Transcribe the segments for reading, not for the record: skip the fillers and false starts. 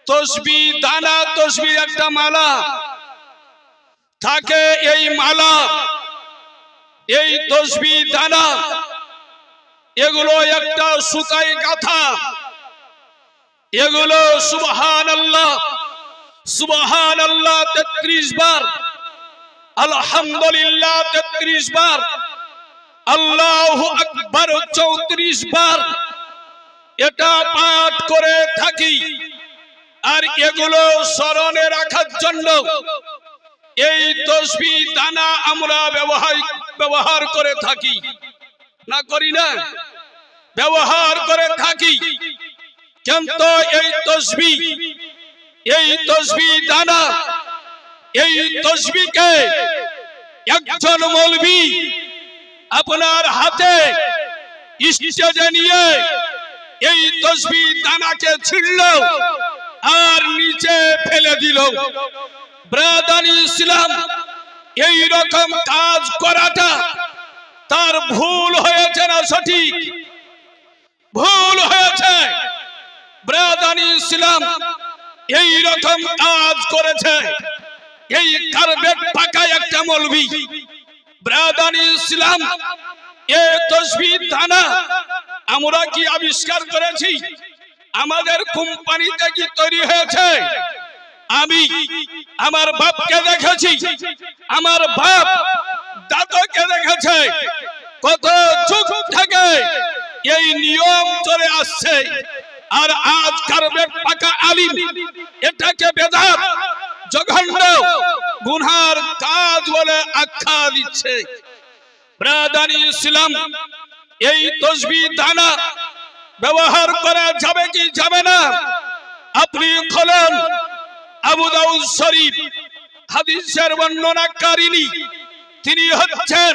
তসবি দানা, তসবির একটা মালা থাকে। এই মালা, এই তসবি দানা, এগুলো একটা সুতায় গাঁথা। এগুলো সুবহানাল্লাহ সুবহানাল্লাহ 33 বার, আলহামদুলিল্লাহ 33 বার, আল্লাহু আকবার 34 বার এটা পাঠ করে থাকি। আর এগুলো স্মরণে রাখার জন্য এই তসবিহ দানা আমরা ব্যবহার করে থাকি, না করি না? ব্যবহার করে থাকি। কিন্তু এই তসবিহ দানা, এই তসবিহকে একজন মৌলবী আপনার হাতে স্টেজে নিয়ে এই তসবিহ দানাকে ছিঁড়ল আর নিচে ফেলে দিল। ব্রাদার ইসলাম, এই রকম কাজ করাটা তার ভুল হয়েছে না সঠিক? ভুল হয়েছে। ব্রাদার ইসলাম এই রকম কাজ করেছে এই কার্পেট পাকা একটা মৌলবী। ব্রাদার ইসলাম, এই তসবিহ দানা আমরা কি আবিষ্কার করেছি? আমাদের কোম্পানিতে কি তৈরি হয়েছে? আমি আমার বাপকে দেখেছি, আমার বাপ দাদাকে দেখেছে। কত যুগ থেকে এই নিয়ম চলে আসছে। আর আজ কার্পেট পাকা আলিম এটাকে বেদাত, জঘন্য, গুনার কাজ বলে আখ্যা দিচ্ছে। ব্রাদার ইসলাম, এই তসবিহ দানা ব্যবহার করা যাবে কি যাবে না? আপনি খোলেন আবু দাউদ শরীফ, হাদিসের বর্ণনাকারিণী তিনি হচ্ছেন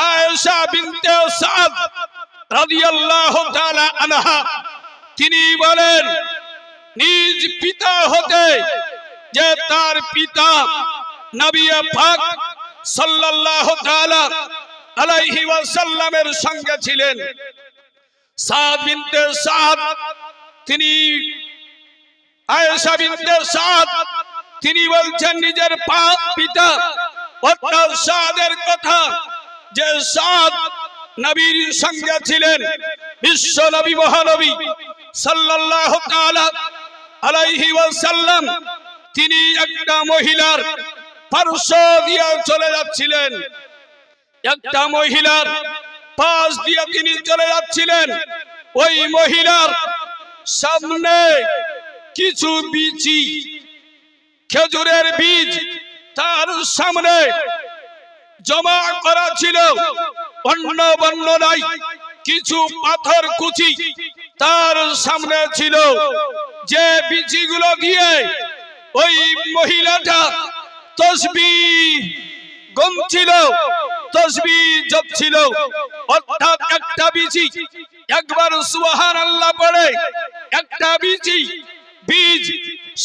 আয়েশা বিনতে সাদ রাদিয়াল্লাহু তাআলা আনহা। তিনি বলেন নিজ পিতা হতে, যে তার পিতা নবী পাক সাল্লাল্লাহু তাআলা আলাইহি ওয়াসাল্লামের সঙ্গে ছিলেন। সাদ বিনতে সাদ, তিনি আয়েশা বিনতে সাদ তিনি বলছেন নিজের পিতা অর্থাৎ সাদের কথা, যে সাদ নবীর সঙ্গে ছিলেন। বিশ্ব নবী মহানবী সাল্লাল্লাহু তাআলা আলাইহি ওয়াসাল্লাম তিনি একটা মহিলার পার্শ্ব দিয়ে চলে যাচ্ছিলেন। একটা মহিলার পাশ দিয়ে তিনি চলে যাচ্ছিলেন। ওই মহিলার সামনে কিছু বিচি, খেজুরের বীজ তার সামনে জমা করা ছিল। অন্য বর্ণনায় কিছু পাথর কুচি তার সামনে ছিল। যে বীজগুলো দিয়ে ওই মহিলাটা তসবিহ গুনছিল, তসবিহ জপছিল। অর্থাৎ একটা বিচি একবার সুবহানাল্লাহ পড়ে একটা বীজ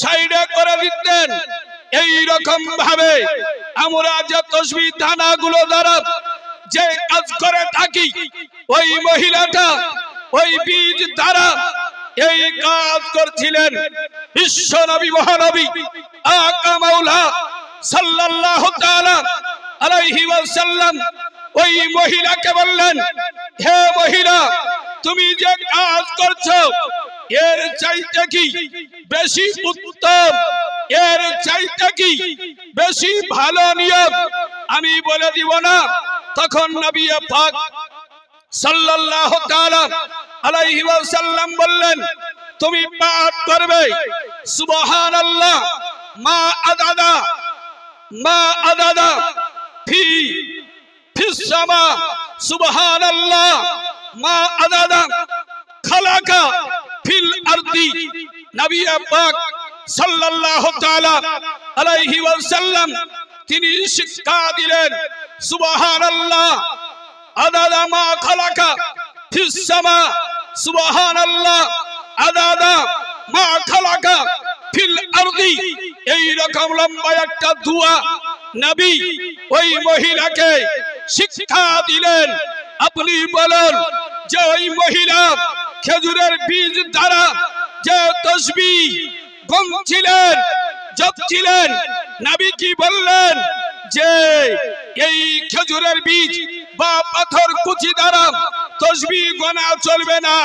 সাইডে করে দিতেন। এই রকম ভাবে আমরা যে তসবিহ দানাগুলো দ্বারা যে কাজ করে থাকি, ওই মহিলাটা ওই বীজ দ্বারা এই কাজ করছিলেন। বিশ্ব নবী মহানবী আকা মাওলা সাল্লাল্লাহু তাআলা আলাইহি ওয়াসাল্লাম ওই মহিলাকে বললেন, হে মহিলা, তুমি যে কাজ করছো এর চাইতে কি বেশি উত্তম, এর চাইতে কি বেশি ভালো নিয়ম আমি বলে দিব না? তখন নবী পাক সাল্লাল্লাহু তাআলা আলাইহি ওয়াসাল্লাম বললেন, তুমি পাঠ করবে সুবহানাল্লাহ মা আদাদা ফিস সামা, সুবহানাল্লাহ মা আদাদা খালাকা ফিল আরদি। নবী পাক সাল্লাল্লাহু তাআলা আলাইহি ওয়াসাল্লাম তিনি শিক্ষা দিলেন সুবহানাল্লাহ আদাদা মা খালাকা ফিস সামা, সুবহানাল্লাহ আদাদা মা খালাকা ফিল আরদি। এই রকম লম্বা একটা দোয়া নবী ওই মহিলাকে শিক্ষা দিলেন। আপনি বলেন যে ওই মহিলা খেজুরের বীজ দ্বারা যে তসবিহ ছিলেন, জপছিলেন, নবী কি বললেন যে এই খেজুরের বীজ বা পাথর কুচি দ্বারা তাসবিহ গোনা চলবে না,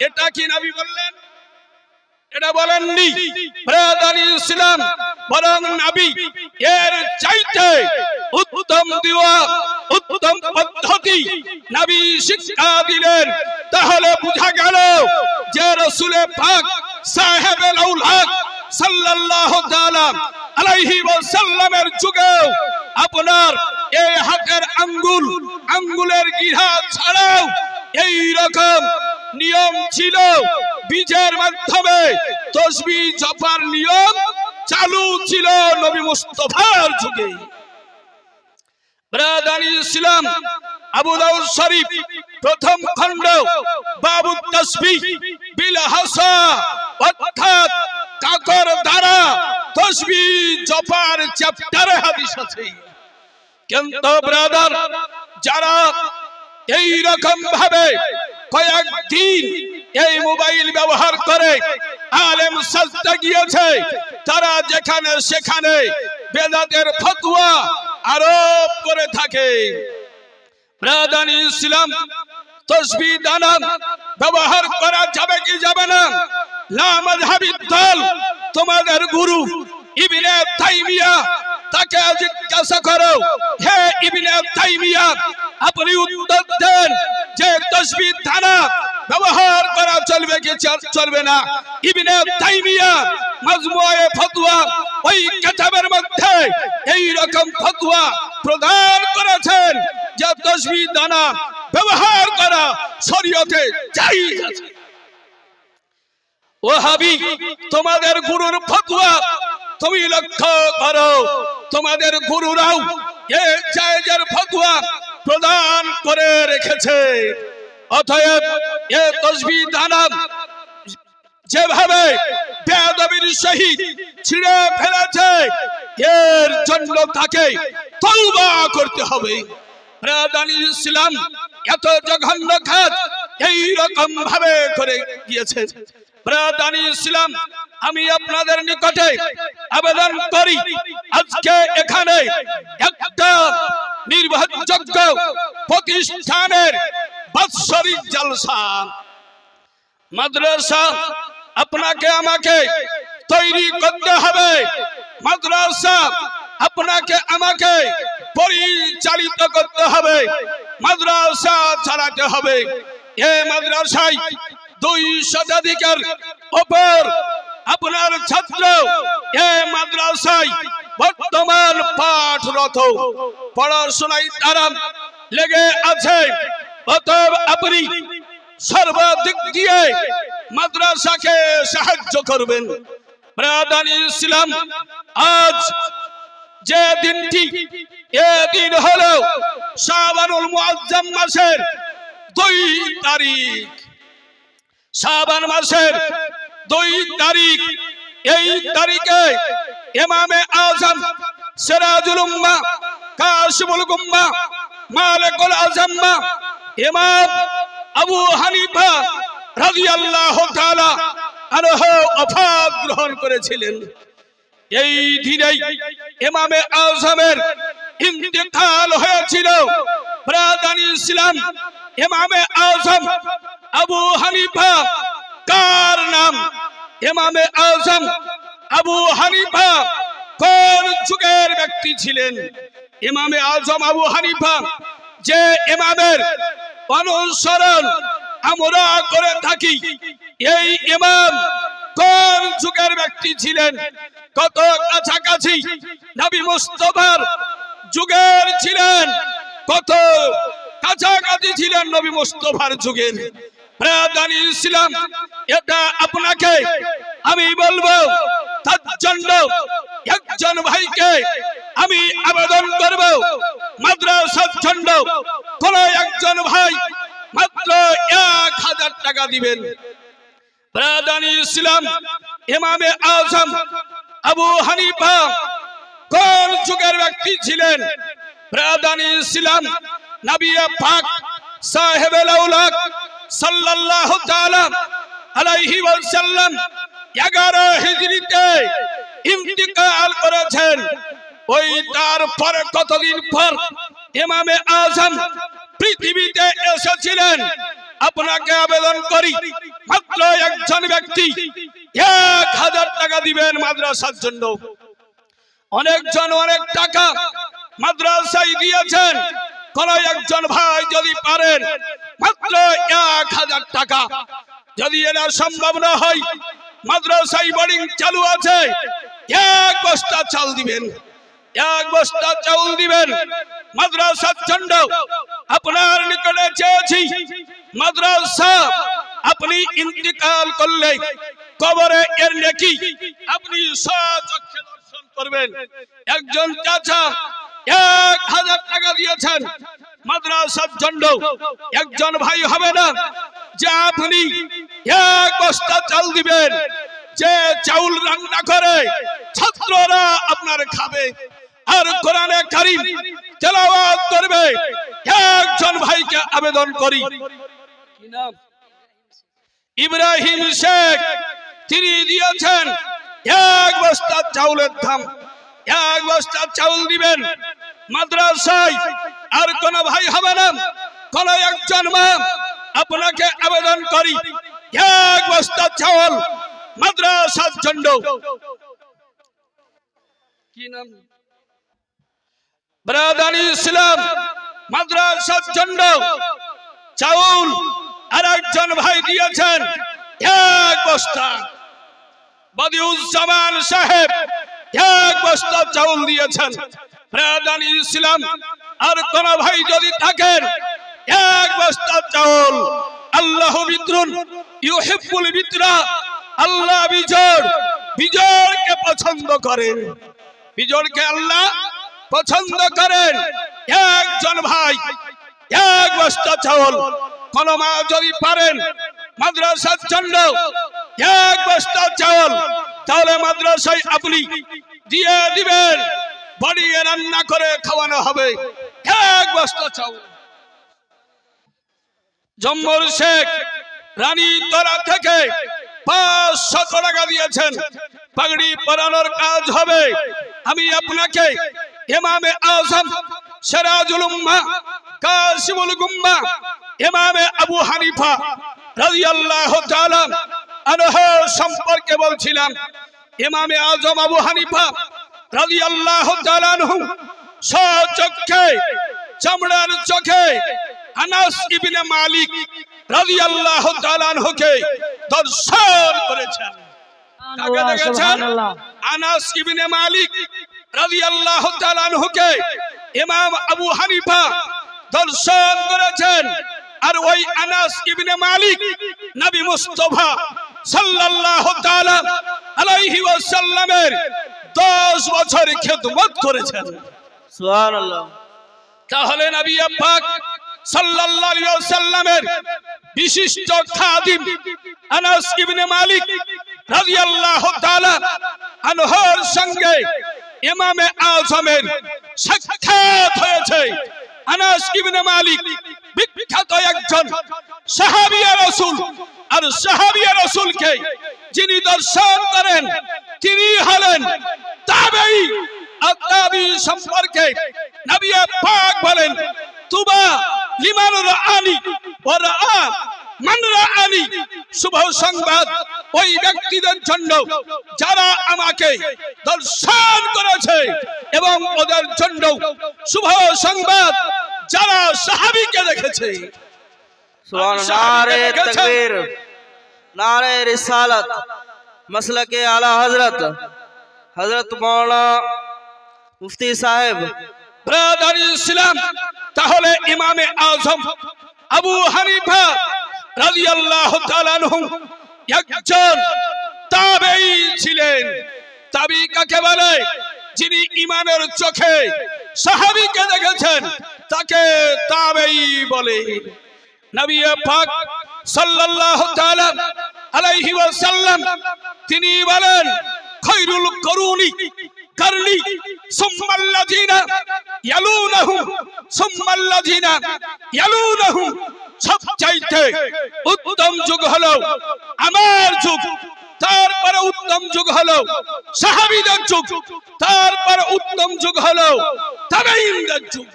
এটা কি নবী বললেন? এটা বলেননি। ব্রাদার ইসলাম, বরং নবী এর চাইতে উত্তম দোয়া, উত্তম পদ্ধতি নবী শিক্ষা দিলেন। তাহলে বোঝা গেল যে রাসূল পাক সাহেবে আউলাদ সাল্লাল্লাহু তাআলা আলাইহি ওয়াসাল্লামের যুগে আপনার এই হাতের আঙ্গুলের গিরা ছাড়াও এই রকম নিয়ম ছিল। বীজের মাধ্যমে তাসবিহ জপার নিয়ম চালু ছিল নবী মুস্তাফার যুগে। ব্রাদার ইসলাম, আবু দাউদ শরীফ প্রথম খণ্ড বাবু তাসবিহ বিল হাসা, অর্থাৎ কাকর দ্বারা তাসবিহ জপার চ্যাপ্টারে হাদিস আছে। কিন্তু ব্রাদার, যারা এই রকম ভাবে কয়েকদিন এই মোবাইল ব্যবহার করে আলেম সাজতে গিয়েছে, তারা যেখানে সেখানে বেদাতের ফতোয়া আরোপ করে থাকে। ব্রাদার ইসলাম, তাসবিহ দানা ব্যবহার করা যাবে কি যাবে না? লা মাযহাবিদ দল, তোমাদের গুরু ইবনে তাইমিয়া, তাকে জিজ্ঞাসা করো, হে ইবনে তাইমিয়া, আপনি উত্তর দেন যে তাসবিহ দানা ব্যবহার করা চলবে কি চলবে না? ইবনে তাইমিয়া মাজমুয়ে ফতোয়া ওই কিতাবের মধ্যে এই রকম ফতোয়া প্রদান করেছেন যে তাসবিহ দানা ব্যবহার করা শরীয়তে জায়েজ আছে। ওয়াহাবি, তোমাদের গুরুর ফতোয়া তুমি লক্ষ্য করো, তোমাদের গুরুরাও এই জায়েজের ফতোয়া প্রদান করে রেখেছে। অতএব এই তাসবিহ দানা যেভাবে বেয়াদবির সহিত ছিঁড়ে ফেলেছে, এর জন্য তাকে তওবা করতে হবে। ব্রাদার ইসলাম, এত জঘন্য কাজ এই রকম ভাবে করে গিয়েছে। ব্রাদার ইসলাম, আমি আপনাদের নিকটে আবেদন করি, আজকে এখানে একটা নির্ভরযোগ্য প্রতিষ্ঠানের বাৎসরিক জলসা, মাদ্রাসা আপনাকে আমাকে তৈরি করতে হবে। মাদ্রাসা আপনাকে আমাকে পরিচালিত করতে হবে, মাদ্রাসা চালাতে হবে। এই মাদ্রাসায় 200 শতাধিকের উপর আপনার ছাত্র এই মাদ্রাসায় বর্তমান পাঠরত, পড়াশোনায় তারা লেগে আছে। অতএব আপনি সর্বদিক দিয়ে মাদ্রাসাকে সাহায্য করবেন। ব্রাদার ইসলাম, আজ যে দিনটি, এদিন হলো শাবানুল মুআজ্জাম মাসের 2 তারিখ। শাবান মাসের 2 তারিখ, এই তারিখে ইমামে আযম সিরাজুল উম্মাহ, কাশিমুল গুম্মাহ, মালিকুল আযম্মা ইমাম আবু হানিফা রাদিয়াল্লাহু তাআলা আনহু ওফাত গ্রহণ করেছিলেন। এই দিনেই ইমামে আযমের ইন্তেকাল হয়েছিল। ব্রাদার ইসলাম, ইমামে আযম আবু হানিফা কার নাম? ইমামে আযম আবু হানিফা কোন যুগের ব্যক্তি ছিলেন? ইমামে আযম আবু হানিফা, যে ইমামের অনুসরণ আমরা করে থাকি, এই ইমাম কোন যুগের ব্যক্তি ছিলেন? কত কাছাকাছি নবী মুস্তাফার যুগের ছিলেন, কত কাছাকাছি ছিলেন নবী মুস্তাফার যুগের। ব্রাদার ইসলাম, এটা আপনাকে আমি বলবো, তার জন্য একজন ভাইকে আমি আবেদন করব, মাদ্রাসার জন্য কোন একজন ভাই মাত্র 1000 টাকা দিবেন। ব্রাদার ইসলাম, ইমামে আযম আবু হানিফা কোন যুগের ব্যক্তি ছিলেন? ব্রাদার ইসলাম, নবী পাক সাহেবে আউলাদ সাল্লাল্লাহু তাআলা আলাইহি ওয়াসাল্লাম 11 হিজরিতে ইন্তিকাল করেছেন। ওই তারপরে কতদিন পর ইমামে আজম পৃথিবীতে এসেছিলেন। আপনাকে আবেদন করি, মাত্র একজন ব্যক্তি 1000 টাকা দিবেন মাদ্রাসার জন্য। অনেকজন অনেক টাকা মাদ্রাসায় দিয়েছেন। কোন একজন ভাই যদি পারেন মাত্র 1000 টাকা, যদি এটা সম্ভব না হয়, মাদ্রাসায় বোর্ডিং চালু আছে, 1 বস্তা চাল দিবেন, 1 বস্তা চাউল দিবেন মাদ্রাসার জন্য। আপনার নিকটে চেয়েছি, মাদ্রাসা আপনি ইন্তিকাল করলে কবরে এর নেকি আপনি স্বচক্ষে দর্শন করবেন। একজন চাচা 1000 টাকা দিয়েছেন মাদ্রাসার জন্য। একজন ভাই হবে না যে আপনি 1 বস্তা চাল দিবেন, যে চাউল রান্না করে ছাত্ররা আপনার খাবে আর কোরআনে কারীম তেলাওয়াত করবে। একজন ভাইকে আবেদন করি, কি নাম? ইব্রাহিম শেখ, তিনি দিয়েছেন 1 বস্তা চাউলের দাম। 1 বস্তা চাউল দিবেন মাদ্রাসায়। আর কোন ভাই হবে না, কোন একজন মা, আপনাকে আবেদন করি 1 বস্তা চাউল মাদ্রাসার জন্য। কি নাম? ব্রাদার ইসলাম, মাদ্রাসার জন্য চাউল আর একজন ভাই দিয়েছেন 1 বস্তা। বদিউজ্জামান সাহেব 1 বস্তা চাউল দিয়েছেন। ব্রাদার ইসলাম, আর কোন ভাই যদি থাকেন 1 বস্তা চাউল। আল্লাহ বিদ্রুন ইউহিব্বুল বিদ্রা, আল্লাহ বিজড়কে পছন্দ করেন, বিজড়কে আল্লাহ পছন্দ করেন। একজন ভাই 1 বস্তা চাউল। কোন মা যদি পারেন মাদ্রাসার জন্য 1 বস্তা চাউল, তাহলে মাদ্রাসায় আপনি দিয়ে দিবেন, বাড়িয়ে রান্না করে খাওয়ানো হবে। 1 বস্তা চাউল। জম্মুর শেখ রানীতলা থেকে 500 টাকা দিয়েছেন, পাগড়ি পরানোর কাজ হবে। আমি আপনাকে ইমামে আজম সিরাজুল উম্মাহ কাসিমুল গুম্মাহ ইমামে আবু হানিফা রাদিয়াল্লাহু তাআলা আনহু সম্পর্কে বলছিলাম। ইমামে আজম আবু হানিফা রাদিয়াল্লাহু তাআলা আনহু স্বচক্ষে, চামড়ার চোখে আনাস ইবনে মালিক রাদিয়াল্লাহু তাআলা আনহুকে দর্শন করেছেন। কাকে দেখেছেন? আনাস ইবনে মালিক রাদিয়াল্লাহু তাআলা আনহুকে ইমাম আবু হানিফা দর্শন করেছেন। আর ওই আনাস ইবনে মালিক নবী মুস্তাফা সাল্লাল্লাহু তাআলা আলাইহি ওয়াসাল্লামের 10 বছর খেদমত করেছেন। সুবহানাল্লাহ। তাহলে নবী পাক সাল্লাল্লাহু আলাইহি ওয়াসাল্লামের বিশিষ্ট খাদিম আনাস ইবনে মালিক রাদিয়াল্লাহু তাআলা আনহুর সঙ্গে ইমামে আজমের সাক্ষাৎ হয়েছে। আনাস ইবনে মালিক বিখ্যাত একজন সাহাবীয়ে রাসূল, আর সাহাবীয়ে রাসূলকে যিনি দর্শন করেন তিনি হলেন তাবেঈ। আর তাবেঈ সম্পর্কে নবী পাক বলেন, তুবা লিমান রাআনি ওয়া রাআ মান রাআনি। শুভ সংবাদ ওই ব্যক্তিদের জন্য যারা আমাকে দর্শন করেছে, এবং ওদের জন্য শুভ সংবাদ যারা সাহাবীকে দেখেছে। সুবহানাল্লাহ। নারে তাকবীর, নারে রিসালাত, মাসলাকে আলা হযরত হযরত মাওলানা মুফতি সাহেব। ব্রাদার ইসলাম, তাহলে ইমামে আজম আবু হানিফা রাদিয়াল্লাহু তাআলা আনহু একজন তাবেঈ ছিলেন। তাবেঈ কাকে বলে? যিনি ইমানের চোখে সাহাবীকে দেখেছেন তাকে তাবেঈ বলে। নবী পাক সাল্লাল্লাহু তাআলা আলাইহি ওয়াসাল্লাম তিনি বলেন, খায়রুল কুরুনি কারনি সুম্মাল্লাযিনা ইয়ালুনাহুম সুম্মাল্লাযিনা ইয়ালুনাহুম। সবচাইতে উত্তম যুগ হলো আমার যুগ, তারপরে উত্তম যুগ হলো সাহাবীদের যুগ, তারপরে উত্তম যুগ হলো তাবেঈনদের যুগ।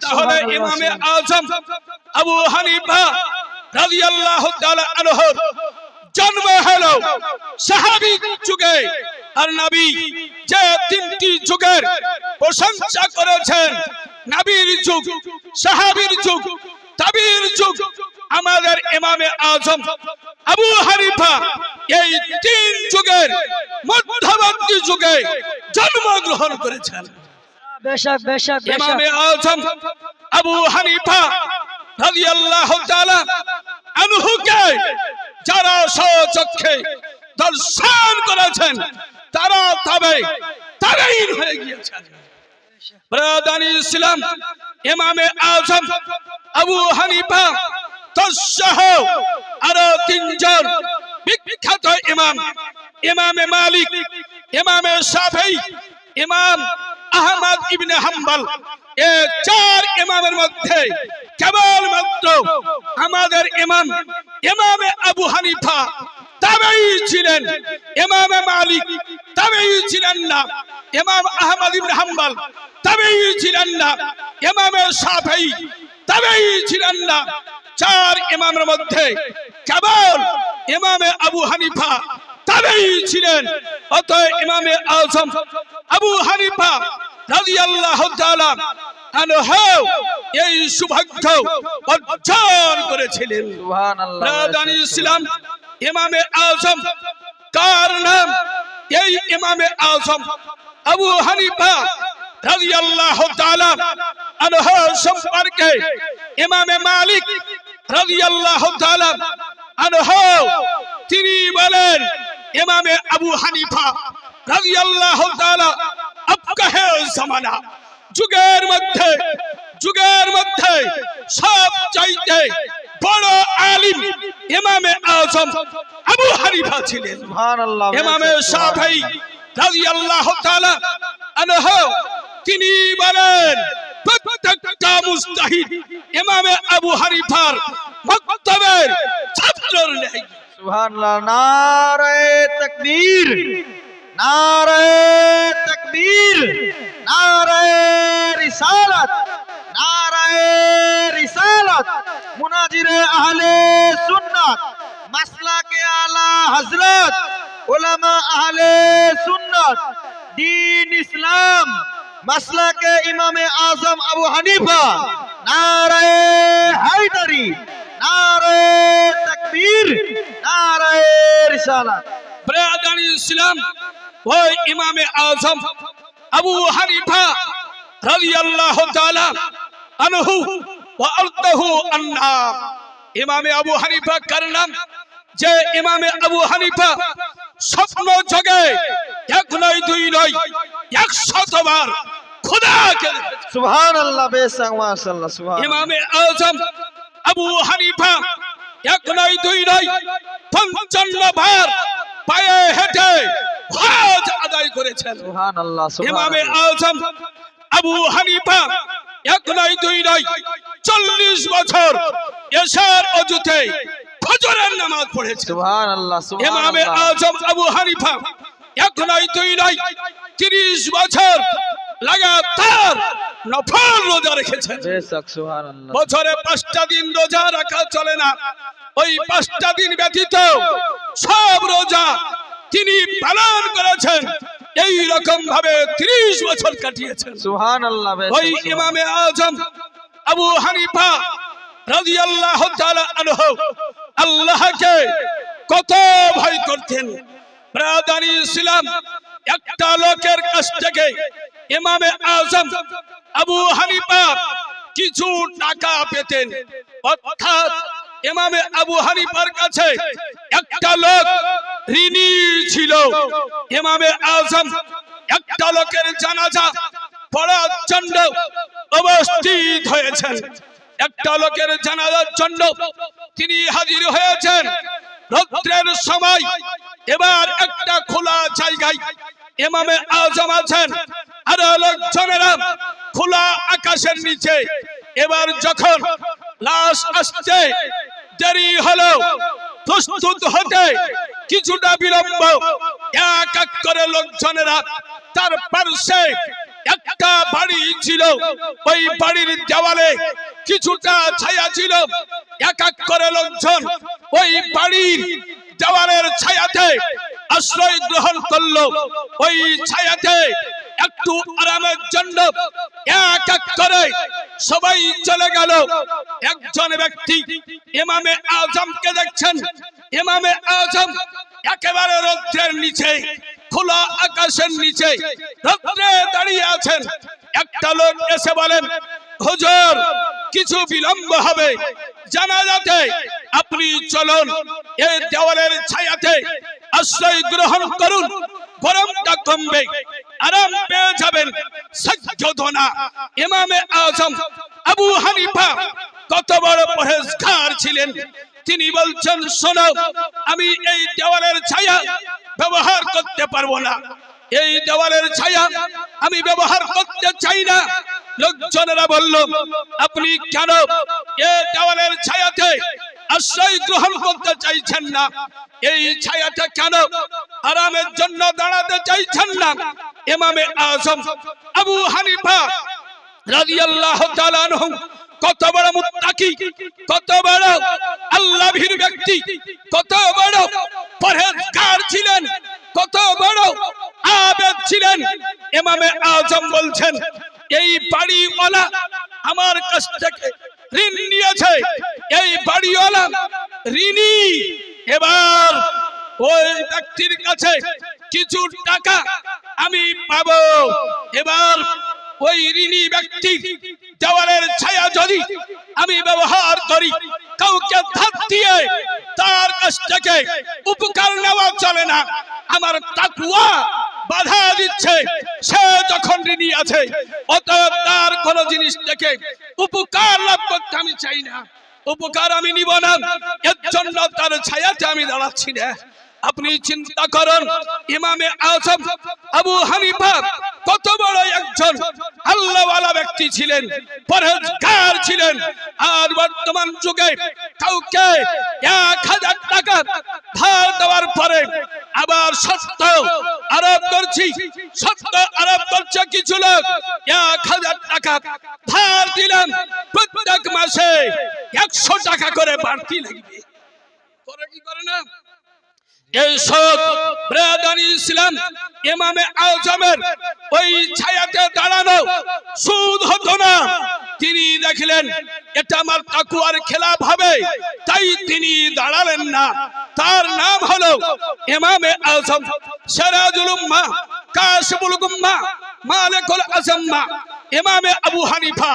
তাহলে ইমামে আজম আবু হানিফা রাদিয়াল্লাহু তাআলা আনহু জন্ম হলো সাহাবী যুগে। আর নবী যে তিনটি যুগের প্রশংসা করেছেন, নবীর যুগ, সাহাবীর যুগ, তাবিঈর যুগ, আমাদের ইমামে আজম আবু হানিফা এই তিন যুগের মধ্যবর্তী যুগে জন্মগ্রহণ করেছেন। বেশক বেশক ইমামে আজম আবু হানিফা রাদিয়াল্লাহু তাআলা আনহুকে যারা স্বচক্ষে দর্শন করেছেন তারা তাবেঈন হয়ে গিয়েছেন। ব্রাদানি ইসলাম, ইমামে আজম আবু হানিফা তসহ আরো তিনজন বিখ্যাত ইমাম, ইমামে মালিক, ইমামে শাফিঈ, ইমাম আহমদ ইবনে হাম্বল, এই চার ইমামের মধ্যে কেবলমাত্র আমাদের ইমামে আবু হানিফা তাবেঈ ছিলেন। ইমামে মালিক তাবেঈ ছিলেন না, ইমাম আহমদ ইবনে হাম্বল তাবেঈ ছিলেন না, ইমামে শাফিঈ তাবেঈ ছিলেন না। চার ইমামের মধ্যে কেবল ইমামে আবু হানিফা তাবেঈ ছিলেন। অতএব ইমামে আজম আবু হানিফা রাদিয়াল্লাহু তাআলা আনহু এই সৌভাগ্য অর্জন করেছিলেন। সুবহানাল্লাহ। ব্রাদানি ইসলাম, ইমামে আজম কার নাম? এই ইমামে আজম আবু হানিফা রাদিয়াল্লাহু তাআলা আনহু সম্পর্কে ইমামে মালিক রাদিয়াল্লাহু তাআলা আনহু তিনি বলেন, ইমামে আবু হানিফা রাদিয়াল্লাহু তাআলা আবকাহে জামানা, যুগের মধ্যে সব চাইতে বড় আলিম ইমামে আজম আবু হানিফা ছিলেন। সুবহানাল্লাহ। ইমামে শাফিঈ রাদিয়াল্লাহু তাআলা আনহু তিনি বলেন, প্রত্যেকটা মুজতাহিদ ইমামে আবু হানিফার মাকতাবের ছাত্রের নেই। সুবহানাল্লাহ। নারে তাকবীর, নারে তাকবীর, নারে রিসালাত, নারে রিসালাত। মুনাজিরে আহলে সুন্নাত, মাসলাকে আলা হযরত, উলামা আহলে সুন্নাত, দ্বীন ইসলাম, মাসলাকে ইমামে আজম আবু হানিফা। নারে হায়দারি, নারে তাকবীর, নারে রিসালাত। ব্রাদানি ইসলাম, ওই ইমামে আজম আবু হানিফা রাদিয়াল্লাহু তাআলা আনহু ওয়া আরদাহু আন্না। ইমামে আবু হানিফা কার নাম? যে ইমামে আবু হানিফা স্বপ্ন জগে এক নয় দুই নয় 100 বার খোদাকে দেখেছেন। সুবহানাল্লাহ। বেশক মাশাআল্লাহ। সুবহানাল্লাহ। ইমামে আজম আবু হানিফা এক নয় দুই নয় 55 বার পায়ে হেঁটে হজ আদায় করেছেন। সুবহানাল্লাহ। ইমামে সুবহানাল্লাহ। আজম আবু হানিফা এক নয় দুই নয় 40 বছর এশার ওযুতে ফজরের নামাজ পড়েছেন। সুবহানাল্লাহ। ইমামে সুবহানাল্লাহ। আজম আবু হানিফা এক নয় দুই নয় 30 বছর লাগাতার নফল রোজা রেখেছেন। বেশক। সুবহানাল্লাহ। বছরে 5টা দিন রোজা রাখা চলে না, ওই 5টা দিন ব্যতীত সব রোজা তিনি পালন করেছেন। এই রকম ভাবে 30 বছর কাটিয়েছেন। সুবহানাল্লাহ। ওই ইমামে আজম আবু হানিফা রাদিয়াল্লাহু তাআলা আনহু আল্লাহকে কত ভয় করতেন। ব্রাদানি ইসলাম, একটা লোকের কাছ থেকে ইমামে আজম আবু হানিফা কিছু টাকা পেতেন। অর্থাৎ ইমামে আবু হানিফার কাছে একটা লোক ঋণী ছিল। ইমামে আজম একটা লোকের জানাজা পড়ার জন্য উপস্থিত হয়েছেন। একটা লোকের জানাজার জন্য তিনি হাজির হয়েছেন রাত্রের সময়। এবার একটা খোলা জায়গায় ইমামে আজম আছেন আর লোকজনেরা খোলা আকাশের নিচে। এবার যখন লাশ আসতে দেরি হলো, প্রস্তুত হতে কিছুটা বিলম্ব এক এক করে লোকজনেরা তার পার্শ্বে একটা বাড়ি ছিল, ওই বাড়ির দেওয়ালে কিছুটা ছায়া ছিল। এক এক করে লোকজন ওই বাড়ির দেওয়ালের ছায়াতে আশ্রয় গ্রহণ করলো। ওই ছায়াতে একটু আরামের জন্য এক এক করে সবাই চলে গেল। একজন ব্যক্তি ইমামে আজমকে দেখছেন। ইমামে আজম একেবারে রৌদ্রের নিচে, খোলা আকাশের নিচে রৌদ্রে দাঁড়িয়ে আছেন। একটা লোক এসে বলেন, হুজুর কিছু বিলম্ব হবে, জানাজাতে আপনি চলুন, এই দেওয়ালের ছায়াতে আশ্রয় গ্রহণ করুন, গরমটা কমবে, আরাম পেয়ে যাবেন। সজ্জদনা ইমামে আজম আবু হানিফা কত বড় পরহেজগার ছিলেন। তিনি বলছেন, শোনো, আমি এই দেওয়ালের ছায়া ব্যবহার করতে পারবো না, এই দেওয়ালের ছায়া আমি ব্যবহার করতে চাই না। লোকজনেরা বলল, আপনি কেন এই দেওয়ালের ছায়াতে আশ্রয় গ্রহণ করতে চাইছেন না? এই ছায়াতে কেন আরামের জন্য দাঁড়াতে চাইছেন না? ইমামে আজম আবু হানিফা রাদিয়াল্লাহু তাআলা আনহু কত বড় মুত্তাকি, কত বড় আল্লাহ ভীরু ব্যক্তি, কত বড় পরহেজগার ছিলেন, কত বড় আবেদ ছিলেন। ইমামে আজম বলছেন, এই বাড়িওয়ালা আমার কাছ থেকে ঋণ নিয়েছে, এই বাড়িওয়ালা ঋণী। এবার ওই ব্যক্তির কাছে কিছু টাকা আমি পাবো। এবার ওই ঋণী ব্যক্তি দেওয়ালের ছায়া যদি আমি ব্যবহার করি, কাউকে ধার দিয়ে তার কাছ থেকে উপকার নেওয়া চলে না। আমার তাকওয়া বাধা দিচ্ছে, সে যখন ঋণী আছে অতএব তার কোন জিনিস থেকে উপকার লাভ করতে আমি চাই না, উপকার আমি নিব না, এর জন্য তার ছায়াতে আমি দাঁড়াচ্ছি না। আপনি চিন্তা করুন, ইমামে আজম আবু হানিফা কত বড় একজন আল্লাহওয়ালা ব্যক্তি ছিলেন, পরহেজগার ছিলেন। আর বর্তমান যুগে কাউকে 1000 টাকা ধার দেওয়ার পরে আবার সত্য আরোপ করছে কিছু লোক 1000 টাকা ধার দিলাম, প্রত্যেক মাসে 100 টাকা করে বাড়তি লাগবে, করে কি করে না? এই সব ব্রাদানি ইসলাম ইমামে আজমের ওই ছায়াতে দাঁড়ানো সুদ হতো না। তিনি দেখলেন এটা আমার তাকওয়ার খেলাফ হবে, তাই তিনি দাঁড়ালেন না। তার নাম হলো ইমামে আজম সিরাজুল উম্মাহ, কাশিফুল গুম্মাহ, মালিকুল আজম্মা, ইমামে আবু হানিফা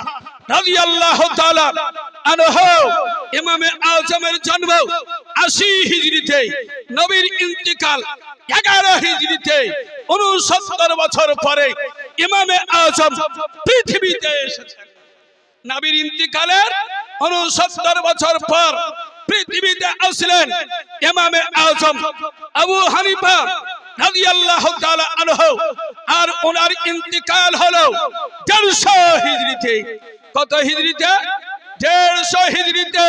রাদিয়াল্লাহু তাআলা আনহু। ইমামে আজমের জন্ম 80 হিজরিতে, নবীর ইন্তিকাল 11 হিজরিতে। 69 বছর পরে ইমামে আজম পৃথিবীতে এসেছেন। নবীর ইন্তিকালের 69 বছর পর পৃথিবীতে আসলেন ইমামে আজম আবু হানিফা রাদিয়াল্লাহু তাআলা আনহু। আর ওনার ইন্তিকাল হলো 150 হিজরিতে। কত হিজরিতে? 150 হিজরিতে।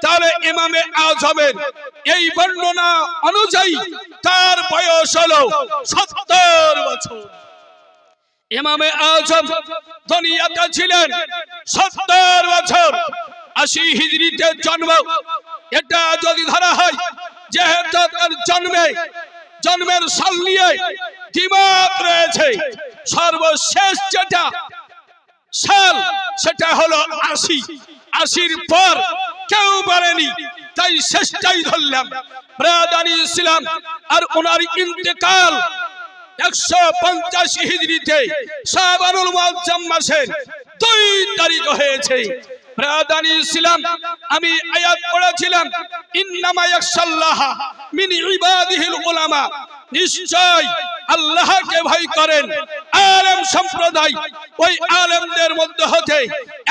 তাহলে ইমামে আজমের এই বর্ণনা অনুযায়ী তার বয়স হলো 70 বছর। ইমামে আজম দুনিয়াতে ছিলেন 70 বছর। 80 হিজরিতে জন্ম। এটা যদি ধরা হয় যেহেতু তার জন্মের সাল নিয়ে দ্বিমত রয়েছে, সর্বশেষ যেটা সাল সেটা হলো 80। 80-র পর কেউ বলেনি, তাই শেষটাই ধরলাম। ব্রাদানি ইসলাম আর ওনার ইন্তেকাল 150 হিজরিতে শাবানুল মুআজ্জম মাসের 2 তারিখ হয়েছে। ব্রাদানি ইসলাম, আমি আয়াত পড়েছিলাম, ইন্নামা ইয়াখশাল্লাহ মিন ইবাদিহিল উলামা, নিশ্চয় আল্লাহকে ভয় করেন আলেম সম্প্রদায়। ওই আলেমদের মধ্যে হতে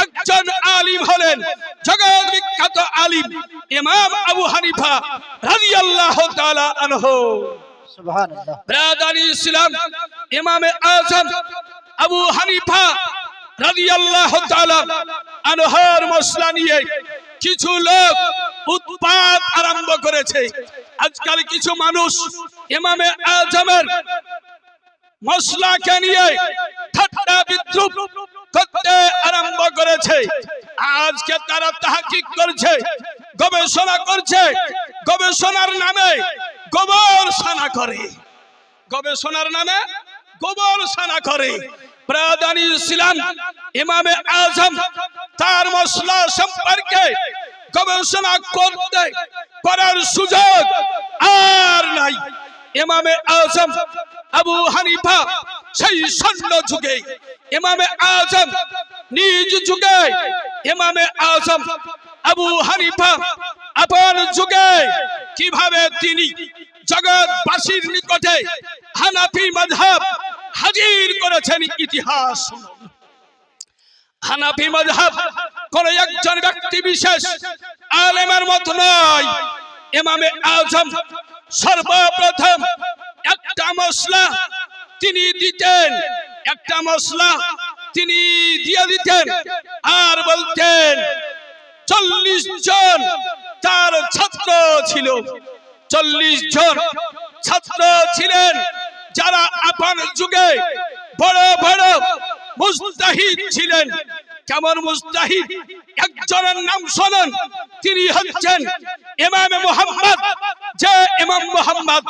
একজন আলিম হলেন জগৎ বিখ্যাত আলিম ইমাম আবু হানিফা রাদিয়াল্লাহু তাআলা আনহু। সুবহানাল্লাহ। ব্রাদানি ইসলাম, ইমামে আজম আবু হানিফা রাদিয়াল্লাহু তাআলা আনহুর মসলা নিয়ে কিছু লোক উৎপাত আরম্ভ করেছে। আজকাল কিছু মানুষ ইমামে আজমের মসলাকে নিয়ে ঠাট্টা বিদ্রুপ করতে আরম্ভ করেছে। আজকে তারা তাহকিক করছে, গবেষণা করছে, গবেষণার নামে গবেষণা করে, গবেষণার নামে গবেষণা করে। প্রাদানি ইসলাম ইমামে আজম তার মসলা সম্পর্কে গবেষণা করতে করার সুযোগ আর নাই। ইমামে আজম আবু হানিফা সেই স্বর্ণ যুগে, ইমামে আজম নিজ যুগে, ইমামে আজম আবু হানিফা আপন যুগে কিভাবে তিনি জগৎবাসীর নিকটে হানাফি মাযহাব হাজির করেছেন ইতিহাস। হানাফি মাযহাব কোন একজন ব্যক্তি বিশেষ আলেমের মত নয়। ইমামে আজম সর্বপ্রথম একটা মসলা তিনি দিতেন, একটা মসলা তিনি দিয়ে দিতেন আর বলতেন 40 জন তার ছাত্র ছিল, 40 জন ছাত্র ছিলেন যারা আপন যুগে বড় বড় মুজতাহিদ ছিলেন। কেমন মুজতাহিদ? একজনের নাম শোনেন, তিনি হচ্ছেন ইমাম মুহাম্মদ, যে ইমাম মুহাম্মদ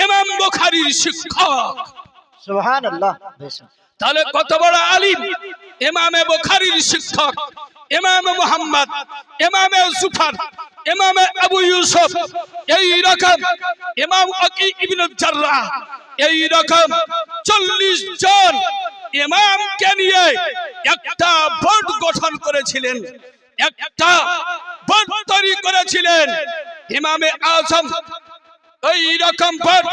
ইমাম বুখারীর শিক্ষক। সুবহানাল্লাহ। তাহলে কত বড় আলিম! ইমামে বুখারীর শিক্ষক ইমাম মুহাম্মদ, ইমামে জুফর, ইমামে আবু ইউসুফ, এই রকম ইমাম ওয়াকি ইবনে জাররাহ, এই রকম 40 জন ইমামকে নিয়ে একটা বোর্ড গঠন করেছিলেন, একটা বোর্ড তৈরি করেছিলেন। ইমামে আজম এই রকম বোর্ড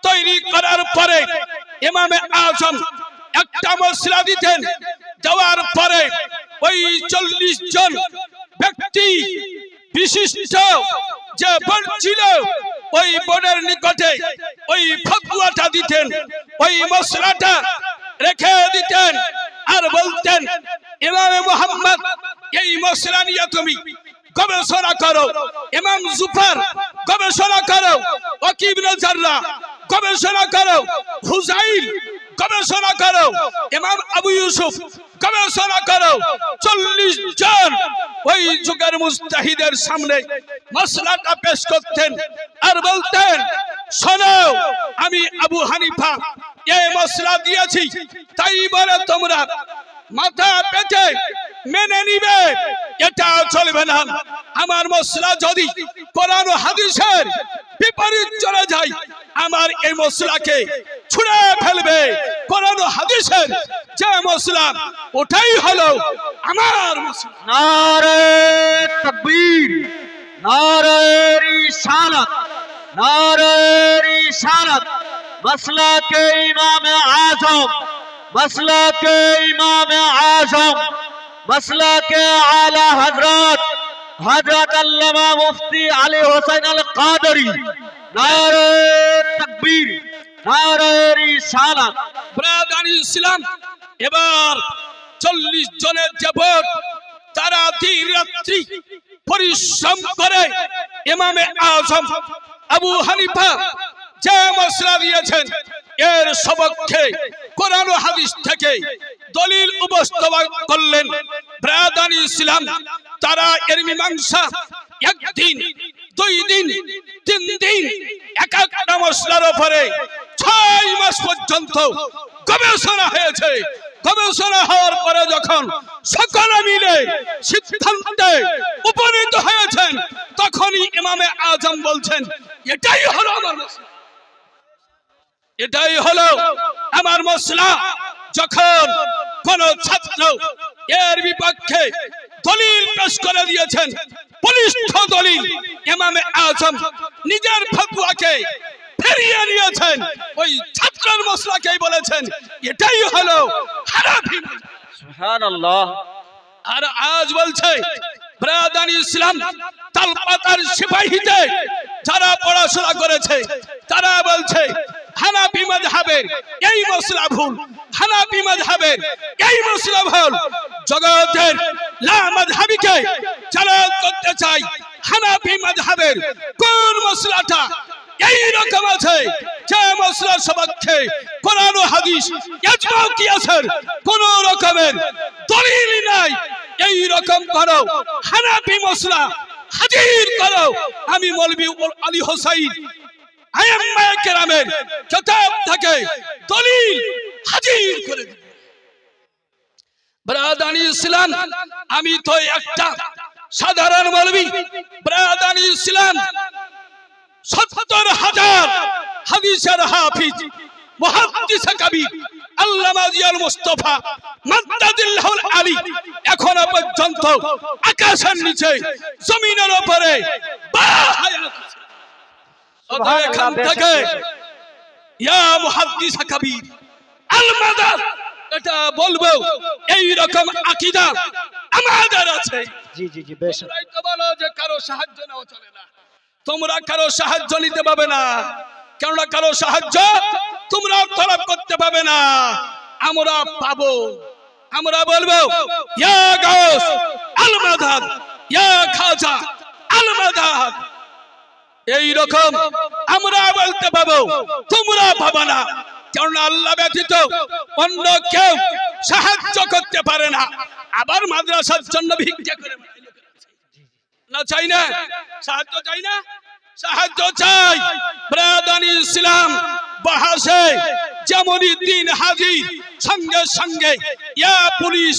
তৈরি করার পরে ইমামে আজম একটা মসলা দিতেন, দেওয়ার পরে ওই 40 জন ব্যক্তি বিশিষ্ট যে বোর্ড ছিল ওই বোর্ডের নিকটে ওই ফতোয়াটা দিতেন, ওই মসলাটা রেখে দিতেন আর বলতেন ইমামে মুহাম্মদ এই মসলা নিয়ে তুমি গবেষণা করো, ইমাম জুফর গবেষণা করো, ওয়াকি ইবনে জাররাহ গবেষণা করো, হুজাইল গবেষণা করো, ইমাম আবু ইউসুফ গবেষণা করো। 40 জন ওই যুগের মুজতাহিদের সামনে মসলাটা পেশ করতেন আর বলতেন শোনো, আমি আবু হানিফা এই মসলা দিয়েছি, তাই বলে তোমরা মাথা পেতে মেনে নিবে, এটা চলবে না। আমার মসলা যদি কোরআন ও হাদিসের বিপরীত চলে যায়, আমার এই মসলাকে ছুঁড়ে ফেলবে। কোরআন ও হাদিসের যে মসলা ওটাই হলো আমার মসলা। নারে তাকবীর, নারে রিসালাত, নারে রিসালাত। মাসলাকে ইমামে আজম, মাসলাকে ইমামে আজম, মাসলাকে আলা হযরত হযরত আল্লামা মুফতি আলী হোসেন আল কাদরি। নারে তাকবীর, নারে রিসালাত। ব্রাদানি ইসলাম এবার 40 জনের যে বোর্ড, তারা দিন রাত্রি পরিশ্রম করে ইমামে আজম আবু হানিফা যে মসলা দিয়েছেন এর সপক্ষে কোরআন ও হাদিস থেকে দলিল উপস্থাপন করলেন। ব্রাদানি ইসলাম তারা এর মীমাংসা একদিন, 2 দিন, 3 দিন এক একটা মসলার উপরে 6 মাস পর্যন্ত গবেষণা হয়েছে। গবেষণা হওয়ার পরে যখন সকলে মিলে সিদ্ধান্তে উপনীত হয়েছেন, তখনই ইমামে আজম বলছেন এটাই হলো আমার মসলা, এটাই হলো আমার মসলা। যখন কোন ছাত্র এর বিপক্ষে দলিল পেশ করে দিয়েছেন, বলিষ্ঠ দলিল, ইমামে আজম নিজের ফতোয়াকে ফিরিয়ে নিয়েছেন, ওই ছাত্রের মসলাকেই বলেছেন এটাই হলো হানাফি। সুবহানাল্লাহ। আর আজ বলছে ব্রাদানি ইসলাম তালপাতার সিপাহীতে যারা পড়াশোনা করেছে তারা বলছে হানাফি মাযহাবের এই মসলা ভুল, হানাফি মাযহাবের এই মসলা ভুল। জগতের লা মাযহাবিকে চালাক করতে চাই, হানাফি মাযহাবের কোন মসলাটা এই রকম আছে যে মসলার সপক্ষে কোরআন ও হাদিস ইজমা কিয়াসের কোন রকমের দলিল নাই, এই রকম করো হানাফি মসলা হাজির করো। আমি মৌলভী আলী হোসাইন আইম্মা কেরামের কিতাব থেকে দলিল হাজির করে দেব। ব্রাদানি ইসলাম, আমি তো একটা সাধারণ মৌলভী। ব্রাদানি ইসলাম ৭০,০০০ হাদিসের হাফিজ মুহাদ্দিস কবির আল্লামা জিয়াউল মুস্তাফা মাদ্দাদিল্লাহুল আলী এখনো পর্যন্ত আকাশের নিচে জমিনের উপরে এখান থেকে ইয়া মুহাদ্দিস কবির আল মাদাদ এটা বলবো এই রকম আকীদা আমাদের আছে। জি জি জি বেশ। তোমরাই তো বলো যে কারো সাহায্য নেওয়া চলে না, তোমরা কারো সাহায্য নিতে পাবে না, কেননা কারো সাহায্য তোমরা তলব করতে পাবে না, আমরা পাবো। আমরা বলবো ইয়া গাউস আল মাদাদ, ইয়া খাজা আল মাদাদ, এই রকম আমরা বলতে পাবো, তোমরা পাবে না, কারণ আল্লাহ ব্যতীত অন্য কেউ সাহায্য করতে পারে না। আবার মাদ্রাসার জন্য ভিক্ষা করে না, চাই না সাহায্য, চাই না সাহায্য চাই। ব্রাদানি ইসলাম বাহাসে যেমনই দিন হাজির, সঙ্গে সঙ্গে ইয়া পুলিশ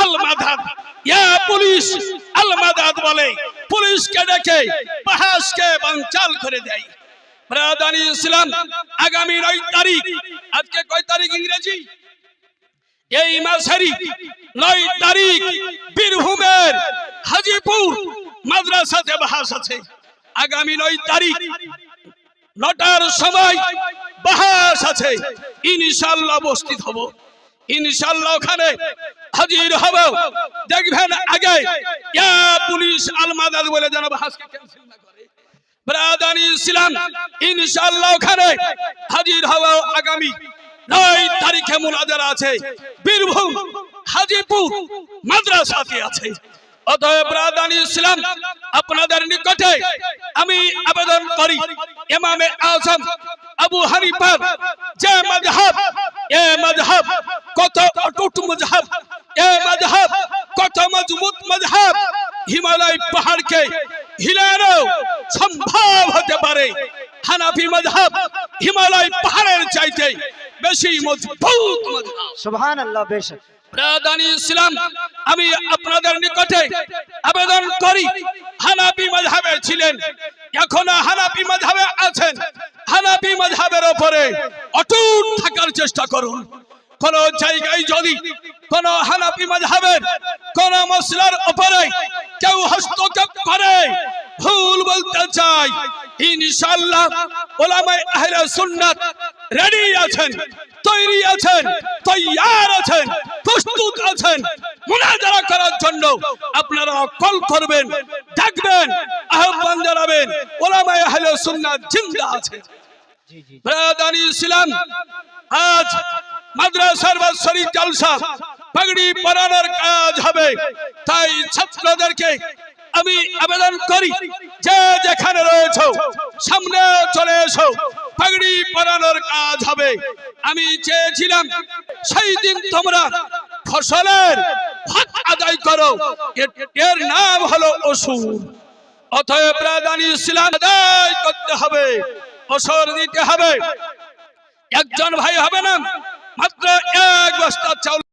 আল মাদাদ, ইয়া পুলিশ আল মাদাদ বলে পুলিশকে ডেকে বাহাসকে বানচাল করে দেয়। ব্রাদানি ইসলাম আগামী 9 তারিখ, আজকে কয় তারিখ ইংরেজি? এই মাসেরই 9 তারিখ বীরভূমের হাজিপুর মাদ্রাসাতে বাহাস আছে। আগামী 9 তারিখ 9টার সময় বাহাস আছে, ইনশাআল্লাহ উপস্থিত হব। ইনশাআল্লাহ ওখানে হাজির হব। দেখবেন আগে ইয়া পুলিশ আল মাদাদ বলে যেন বাহাসকে ক্যান্সেল না করে। ব্রাদানি ইসলাম ইনশাআল্লাহ ওখানে হাজির হব। আগামী 9 তারিখে মুনাজারা আছে, বীরভূম হাজিপুর মাদ্রাসাতে আছে। অতএব ব্রাদানি ইসলাম আপনাদের নিকটে আমি আবেদন করি, ইমামে আযম আবু হানিফার যে মাযহাব, এ মাযহাব কত অটুট মাযহাব, এ মাযহাব কত মজবুত মাযহাব, হিমালয় পাহাড়কে হিলানো সম্ভব হতে পারে। হানাফি মাযহাব হিমালয় পাহাড়ের চাইতে বেশি মজবুত মাযহাব। সুবহানাল্লাহ বেশ। ব্রাদানি ইসলাম আমি আপনাদের নিকটে আবেদন করি, হানাফি মাযহাবে ছিলেন, এখনো হানাফি মাযহাবে আছেন, হানাফি মাযহাবের উপরে অটুট থাকার চেষ্টা করুন। কোন জায়গায় যদি কোন হানাফি মাযহাবের কোন মসলার উপরে কেউ হস্তক্ষেপ করে, ভুল বলতে চাই, ইনশাআল্লাহ উলামায়ে আহলে সুন্নাত রেডি আছেন, তৈরি আছেন, তৈয়ার আছেন, প্রস্তুত আছেন মুনাজারা করার জন্য। আপনারা কল করবেন, ডাকবেন, আহ্বান জানাবেন, উলামায়ে আহলে সুন্নাত জিন্দা আছে। ব্রাদানি ইসলাম আজ মাদ্রাসার বাৎসরিক জলসা পাগড়ি পরানোর কাজ হবে, তাই ছাত্রদেরকে আমি আবেদন করি যে যেখানে রয়েছে সামনে চলে এসো, পাগড়ি পরানোর কাজ হবে। আমি চেয়েছিলাম সেই দিন তোমরা ফসলের হক আদায় করো, এর নাম হলো ওসুর। অতএব ব্রাদানি ইসলাম আদায় করতে হবে, ওসর দিতে হবে। একজন ভাই হবে না, মাত্র 1 বস্তা চাউল